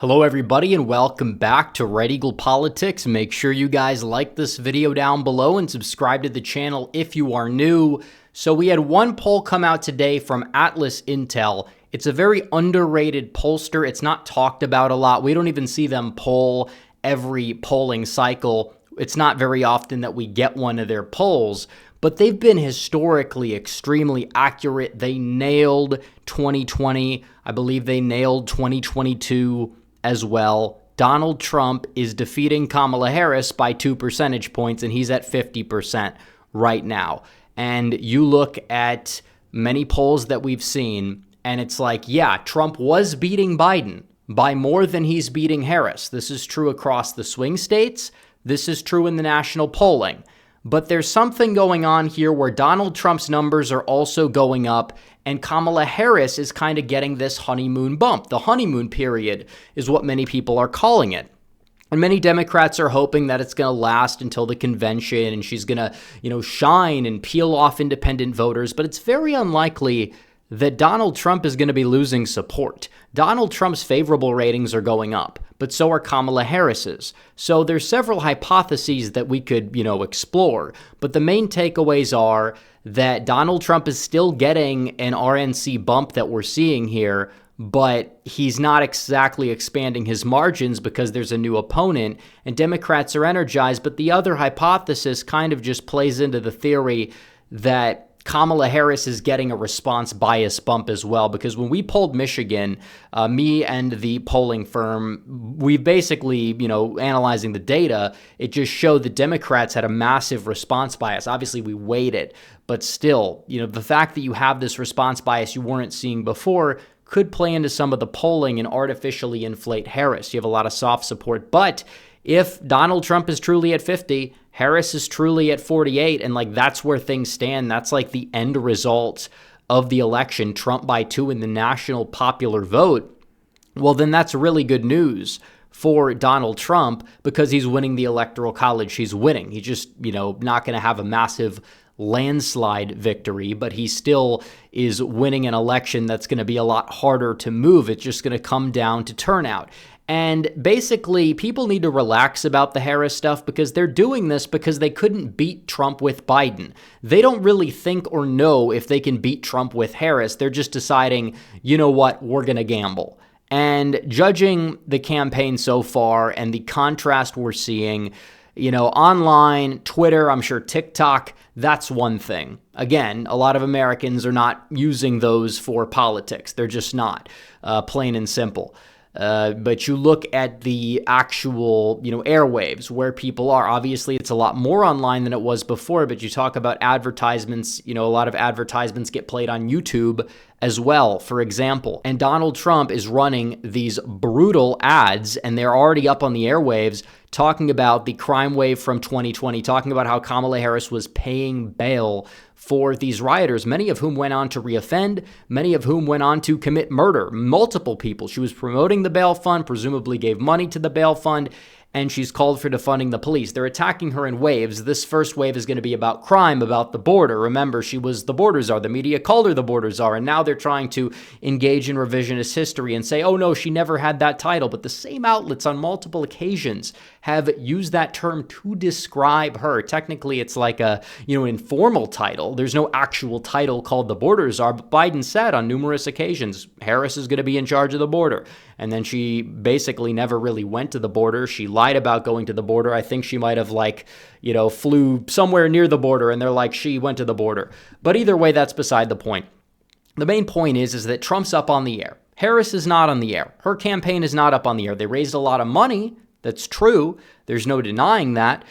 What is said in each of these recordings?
Hello everybody and welcome back to Red Eagle Politics. Make sure you guys like this video down below and subscribe to the channel if you are new. So we had one poll come out today from Atlas Intel. It's a very underrated pollster. It's not talked about a lot. We don't even see them poll every polling cycle. It's not very often that we get one of their polls, but they've been historically extremely accurate. They nailed 2020. I believe they nailed 2022 as well. Donald Trump is defeating Kamala Harris by 2 percentage points, and he's at 50% right now. And you look at many polls that we've seen, and it's like, yeah, Trump was beating Biden by more than he's beating Harris. This is true across the swing states. This is true in the national polling. But there's something going on here where Donald Trump's numbers are also going up, and Kamala Harris is kind of getting this honeymoon bump. The honeymoon period is what many people are calling it. And many Democrats are hoping that it's going to last until the convention and she's going to, shine and peel off independent voters. But it's very unlikely that Donald Trump is going to be losing support. Donald Trump's favorable ratings are going up, but so are Kamala Harris's. So there's several hypotheses that we could, explore. But the main takeaways are that Donald Trump is still getting an RNC bump that we're seeing here, but he's not exactly expanding his margins because there's a new opponent, and Democrats are energized. But the other hypothesis kind of just plays into the theory that Kamala Harris is getting a response bias bump as well, because when we polled Michigan, me and the polling firm, we basically, analyzing the data, it just showed the Democrats had a massive response bias. Obviously, we weighted, but still, the fact that you have this response bias you weren't seeing before could play into some of the polling and artificially inflate Harris. You have a lot of soft support, but if Donald Trump is truly at 50, Harris is truly at 48, and that's where things stand. That's the end result of the election, Trump by 2 in the national popular vote. Well, then that's really good news for Donald Trump because he's winning the Electoral College. He's winning. He's just, not going to have a massive landslide victory, but he still is winning an election that's going to be a lot harder to move. It's just going to come down to turnout. And basically, people need to relax about the Harris stuff because they're doing this because they couldn't beat Trump with Biden. They don't really think or know if they can beat Trump with Harris. They're just deciding, you know what, we're going to gamble. And judging the campaign so far and the contrast we're seeing, online, Twitter, I'm sure TikTok, that's one thing. Again, a lot of Americans are not using those for politics. They're just not, plain and simple. But you look at the actual, airwaves where people are. Obviously, it's a lot more online than it was before, but you talk about advertisements, a lot of advertisements get played on YouTube as well, for example. And Donald Trump is running these brutal ads, and they're already up on the airwaves talking about the crime wave from 2020, talking about how Kamala Harris was paying bail for these rioters, many of whom went on to reoffend, many of whom went on to commit murder, multiple people. She was promoting the bail fund, presumably gave money to the bail fund, and she's called for defunding the police. They're attacking her in waves. This first wave is going to be about crime, about the border. Remember, she was the border czar. The media called her the border czar, and now they're trying to engage in revisionist history and say, oh no, she never had that title. But the same outlets on multiple occasions have used that term to describe her. Technically, it's like an informal title. There's no actual title called the border czar, but Biden said on numerous occasions, Harris is going to be in charge of the border. And then she basically never really went to the border. She lied about going to the border. I think she might have flew somewhere near the border and they're like, she went to the border. But either way, that's beside the point. The main point is that Trump's up on the air. Harris is not on the air. Her campaign is not up on the air. They raised a lot of money. That's true. There's no denying that.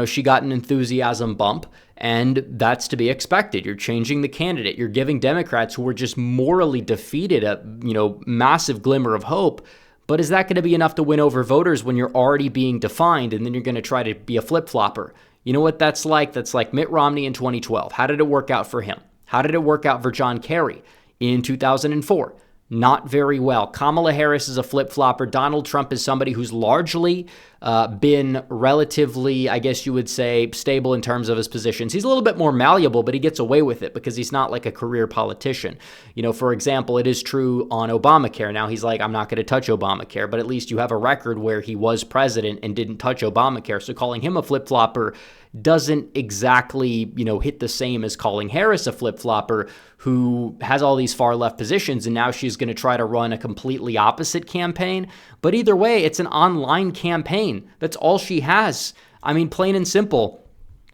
She got an enthusiasm bump, and that's to be expected. You're changing the candidate. You're giving Democrats who were just morally defeated a, massive glimmer of hope. But is that going to be enough to win over voters when you're already being defined and then you're going to try to be a flip-flopper? You know what that's like? That's like Mitt Romney in 2012. How did it work out for him? How did it work out for John Kerry in 2004? not very well. Kamala Harris is a flip-flopper. Donald Trump is somebody who's largely been relatively, I guess you would say, stable in terms of his positions. He's a little bit more malleable, but he gets away with it because he's not like a career politician. You know, for example, it is true on Obamacare. Now he's like, I'm not going to touch Obamacare, but at least you have a record where he was president and didn't touch Obamacare. So calling him a flip-flopper doesn't exactly, you know, hit the same as calling Harris a flip-flopper who has all these far left positions, and now she's going to try to run a completely opposite campaign. But either way, it's an online campaign. That's all she has. I mean, plain and simple.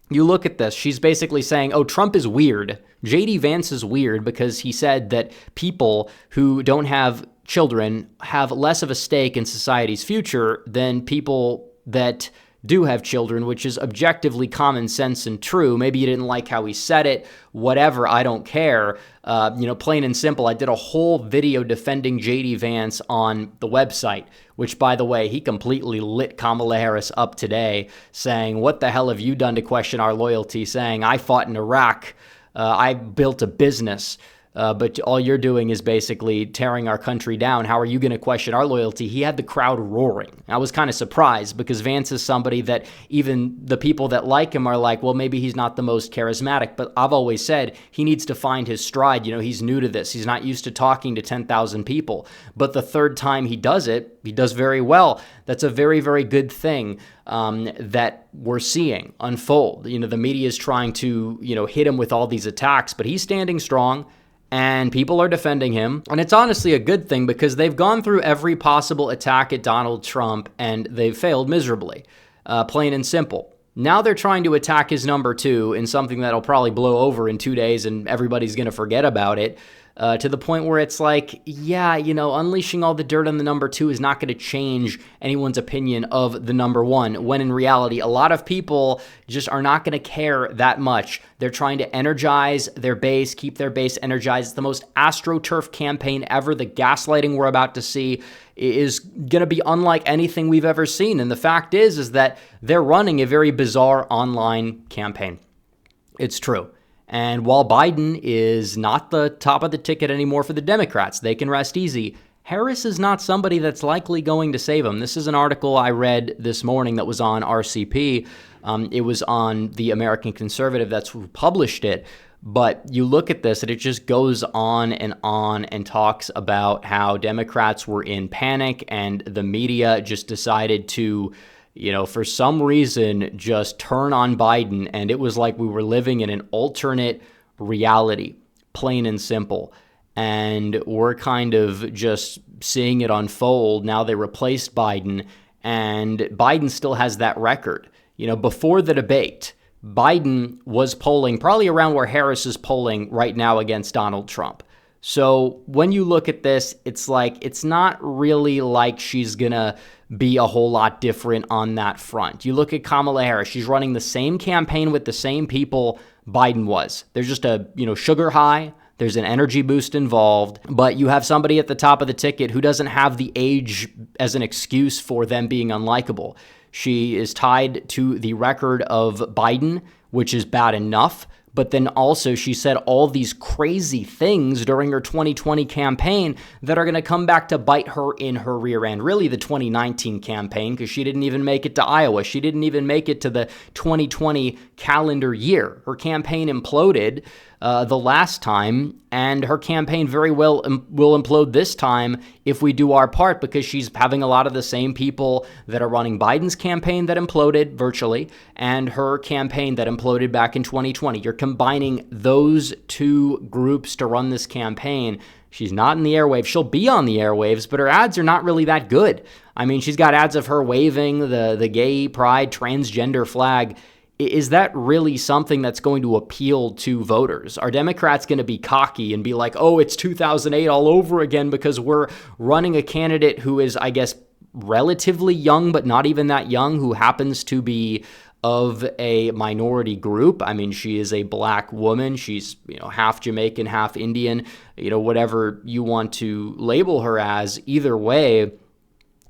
You look at this, she's basically saying, oh, Trump is weird. J.D. Vance is weird because he said that people who don't have children have less of a stake in society's future than people that do have children, which is objectively common sense and true. Maybe you didn't like how he said it, whatever, I don't care. You know, plain and simple, I did a whole video defending J.D. Vance on the website, which, by the way, he completely lit Kamala Harris up today, saying, what the hell have you done to question our loyalty? Saying, I fought in Iraq, I built a business, but all you're doing is basically tearing our country down. How are you going to question our loyalty? He had the crowd roaring. I was kind of surprised because Vance is somebody that even the people that like him are like, well, maybe he's not the most charismatic, but I've always said he needs to find his stride. You know, he's new to this. He's not used to talking to 10,000 people, but the third time he does it, he does very well. That's a very, very good thing that we're seeing unfold. You know, the media is trying to, you know, hit him with all these attacks, but he's standing strong. And people are defending him. And it's honestly a good thing because they've gone through every possible attack at Donald Trump and they've failed miserably, plain and simple. Now they're trying to attack his number two in something that'll probably blow over in 2 days and everybody's going to forget about it. To the point where it's like, yeah, you know, unleashing all the dirt on the number two is not going to change anyone's opinion of the number one, when in reality, a lot of people just are not going to care that much. They're trying to energize their base, keep their base energized. It's the most AstroTurf campaign ever. The gaslighting we're about to see is going to be unlike anything we've ever seen. And the fact is that they're running a very bizarre online campaign. It's true. And while Biden is not the top of the ticket anymore for the Democrats, they can rest easy. Harris is not somebody that's likely going to save him. This is an article I read this morning that was on RCP. It was on the American Conservative that's who published it. But you look at this and it just goes on and talks about how Democrats were in panic and the media just decided to, you know, for some reason, just turn on Biden. And it was like we were living in an alternate reality, plain and simple. And we're kind of just seeing it unfold. Now they replaced Biden, and Biden still has that record. You know, before the debate, Biden was polling probably around where Harris is polling right now against Donald Trump. So when you look at this, it's like, it's not really like she's going to be a whole lot different on that front. You look at Kamala Harris, she's running the same campaign with the same people Biden was. There's just a, you know, sugar high. There's an energy boost involved, but you have somebody at the top of the ticket who doesn't have the age as an excuse for them being unlikable. She is tied to the record of Biden, which is bad enough. But then also she said all these crazy things during her 2020 campaign that are going to come back to bite her in her rear end. Really the 2019 campaign, because she didn't even make it to Iowa. She didn't even make it to the 2020 calendar year. Her campaign imploded the last time, and her campaign very well will implode this time if we do our part, because she's having a lot of the same people that are running Biden's campaign that imploded virtually, and her campaign that imploded back in 2020. You're combining those two groups to run this campaign. She's not in the airwaves. She'll be on the airwaves, but her ads are not really that good. I mean, she's got ads of her waving the gay pride transgender flag. Is that really something that's going to appeal to voters? Are Democrats going to be cocky and be like, oh, it's 2008 all over again because we're running a candidate who is, I guess, relatively young, but not even that young, who happens to be of a minority group? I mean, she is a black woman. She's, you know, half Jamaican, half Indian, you know, whatever you want to label her as. Either way,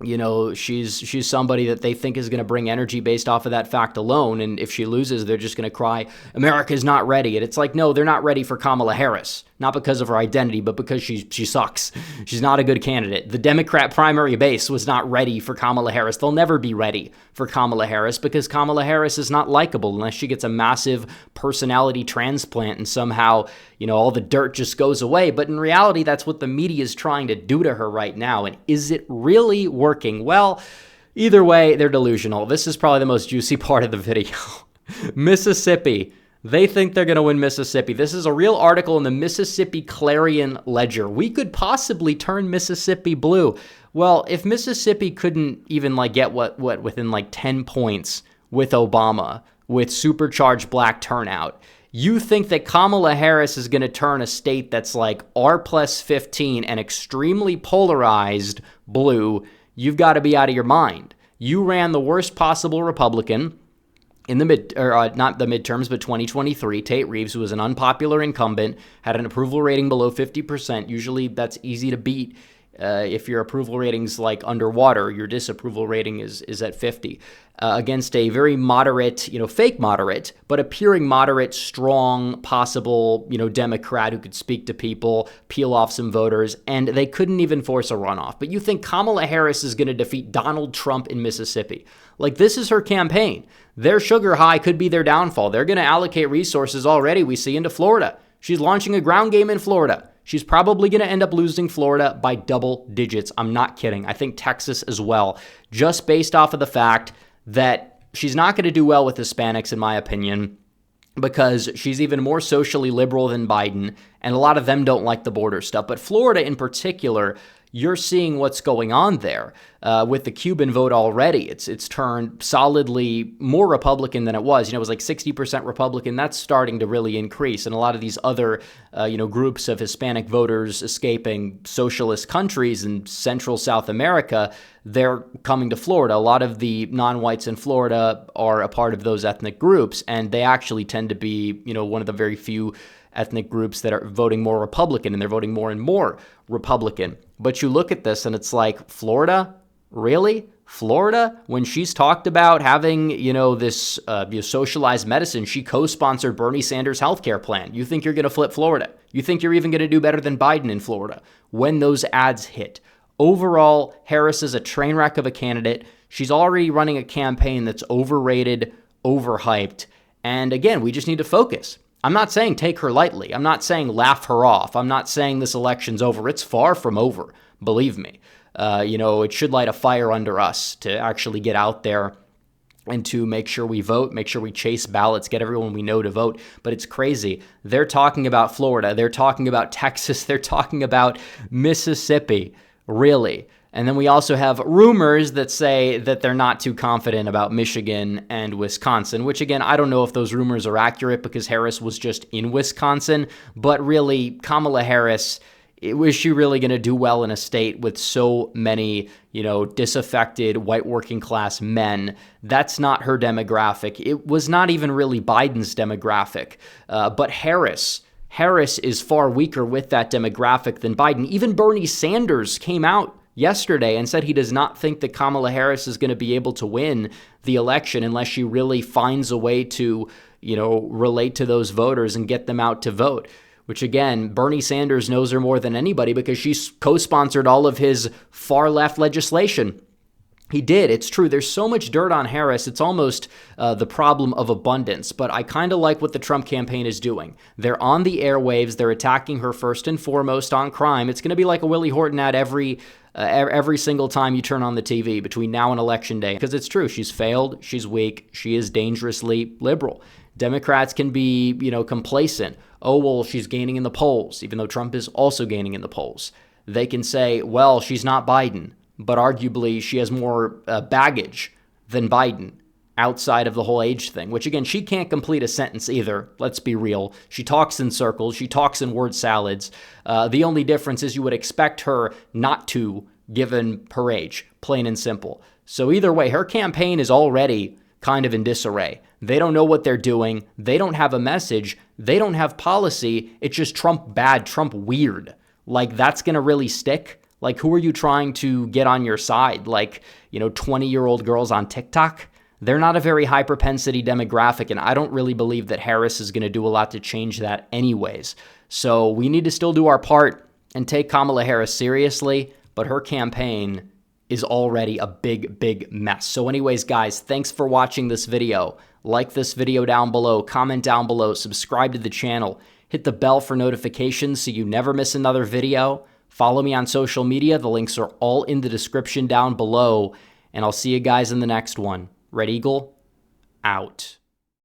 you know, she's somebody that they think is going to bring energy based off of that fact alone. And if she loses, they're just going to cry, America's not ready. And it's like, no, they're not ready for Kamala Harris. not because of her identity, but because she sucks. She's not a good candidate. The Democrat primary base was not ready for Kamala Harris. They'll never be ready for Kamala Harris because Kamala Harris is not likable unless she gets a massive personality transplant and somehow, all the dirt just goes away. But in reality, that's what the media is trying to do to her right now. And is it really working? Well, either way, they're delusional. This is probably the most juicy part of the video. Mississippi. They think they're going to win Mississippi. This is a real article in the Mississippi Clarion Ledger. We could possibly turn Mississippi blue. Well, if Mississippi couldn't even get within 10 points with Obama, with supercharged black turnout, you think that Kamala Harris is going to turn a state that's R plus 15 and extremely polarized blue? You've got to be out of your mind. You ran the worst possible Republican in the not the midterms, but 2023, Tate Reeves, who was an unpopular incumbent, had an approval rating below 50%. Usually that's easy to beat. If your approval rating's underwater, your disapproval rating is at 50. Against a very moderate, fake moderate, but appearing moderate, strong, possible, Democrat who could speak to people, peel off some voters, and they couldn't even force a runoff. But you think Kamala Harris is going to defeat Donald Trump in Mississippi? This is her campaign. Their sugar high could be their downfall. They're going to allocate resources already, we see, into Florida. She's launching a ground game in Florida. She's probably going to end up losing Florida by double digits. I'm not kidding. I think Texas as well, just based off of the fact that she's not going to do well with Hispanics, in my opinion, because she's even more socially liberal than Biden, and a lot of them don't like the border stuff. But Florida in particular, you're seeing what's going on there with the Cuban vote already. It's turned solidly more Republican than it was. It was 60% Republican. That's starting to really increase. And a lot of these other, groups of Hispanic voters escaping socialist countries in Central South America, they're coming to Florida. A lot of the non-whites in Florida are a part of those ethnic groups, and they actually tend to be, one of the very few ethnic groups that are voting more Republican, and they're voting more and more Republican. But you look at this and it's Florida? Really? Florida? When she's talked about having, this socialized medicine, she co-sponsored Bernie Sanders' healthcare plan. You think you're going to flip Florida? You think you're even going to do better than Biden in Florida when those ads hit? Overall, Harris is a train wreck of a candidate. She's already running a campaign that's overrated, overhyped. And again, we just need to focus. I'm not saying take her lightly. I'm not saying laugh her off. I'm not saying this election's over. It's far from over, believe me. It should light a fire under us to actually get out there and to make sure we vote, make sure we chase ballots, get everyone we know to vote. But it's crazy. They're talking about Florida. They're talking about Texas. They're talking about Mississippi. Really? And then we also have rumors that say that they're not too confident about Michigan and Wisconsin, which again, I don't know if those rumors are accurate because Harris was just in Wisconsin, but really Kamala Harris, was she really going to do well in a state with so many, disaffected white working class men? That's not her demographic. It was not even really Biden's demographic, but Harris is far weaker with that demographic than Biden. Even Bernie Sanders came out yesterday and said he does not think that Kamala Harris is going to be able to win the election unless she really finds a way to, relate to those voters and get them out to vote. Which again, Bernie Sanders knows her more than anybody because she's co-sponsored all of his far left legislation. He did. It's true. There's so much dirt on Harris. It's almost the problem of abundance. But I kind of like what the Trump campaign is doing. They're on the airwaves. They're attacking her first and foremost on crime. It's going to be like a Willie Horton ad every single time you turn on the TV between now and Election Day. Because it's true. She's failed. She's weak. She is dangerously liberal. Democrats can be, complacent. Oh, well, she's gaining in the polls, even though Trump is also gaining in the polls. They can say, well, she's not Biden, but arguably she has more baggage than Biden outside of the whole age thing, which again, she can't complete a sentence either. Let's be real. She talks in circles. She talks in word salads. The only difference is you would expect her not to, given her age, plain and simple. So either way, her campaign is already kind of in disarray. They don't know what they're doing. They don't have a message. They don't have policy. It's just Trump bad, Trump weird. That's going to really stick? Who are you trying to get on your side? 20-year-old girls on TikTok? They're not a very high propensity demographic, and I don't really believe that Harris is going to do a lot to change that anyways. So we need to still do our part and take Kamala Harris seriously, but her campaign is already a big, big mess. So anyways, guys, thanks for watching this video. Like this video down below, comment down below, subscribe to the channel, hit the bell for notifications so you never miss another video. Follow me on social media. The links are all in the description down below, and I'll see you guys in the next one. Red Eagle, out.